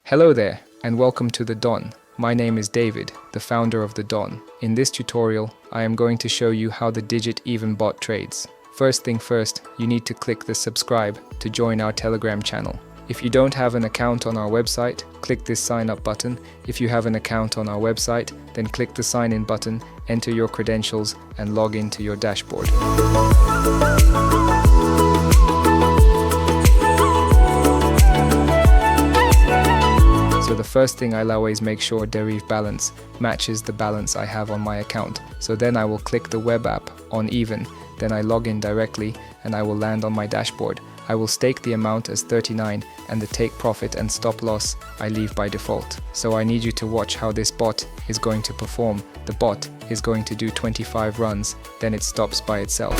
Hello there, and welcome to the 𝗏. My name is David, the founder of the 𝗏. In this tutorial, I am going to show you how the digit even bot trades. First thing first, you need to click the subscribe to join our Telegram channel. If you don't have an account on our website, click this sign up button. If you have an account on our website, then click the sign in button, enter your credentials, and log into your dashboard. So the first thing I'll always make sure Deriv balance matches the balance I have on my account. So then I will click the web app on even, then I log in directly and I will land on my dashboard. I will stake the amount as 39 and the take profit and stop loss I leave by default. So I need you to watch how this bot is going to perform. The bot is going to do 25 runs, then it stops by itself.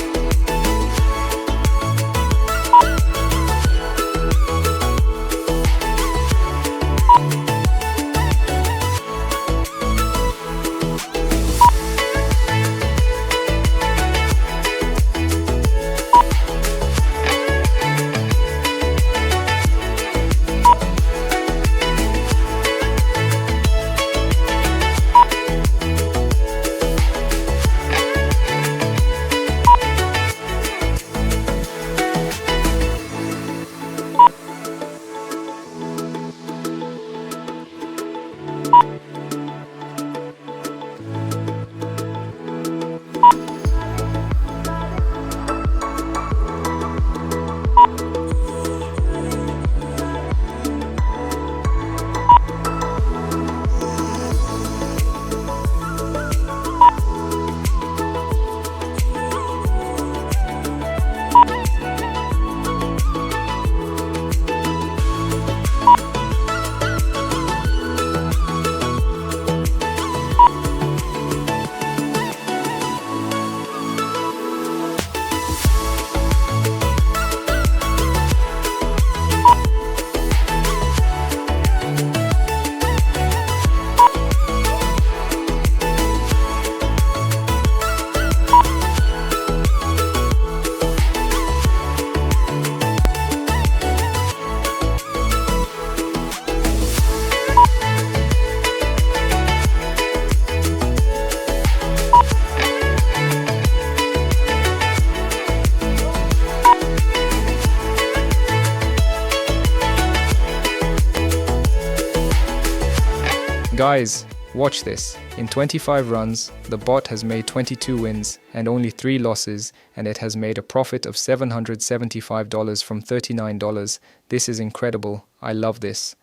Guys, watch this. In 25 runs, the bot has made 22 wins and only 3 losses, and it has made a profit of $775 from $39. This is incredible. I love this.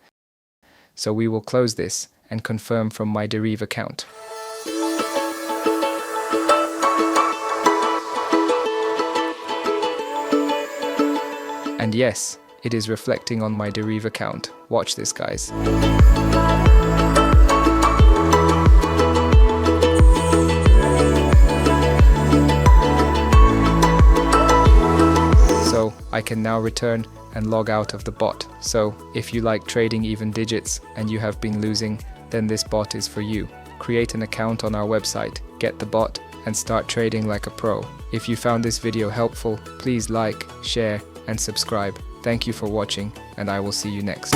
So we will close this and confirm from my Deriv account. And yes, it is reflecting on my Deriv account. Watch this, guys. I can now return and log out of the bot. So if you like trading even digits and you have been losing, then this bot is for you. Create an account on our website, get the bot, and start trading like a pro. If you found this video helpful, please like, share, and subscribe. Thank you for watching, and I will see you next.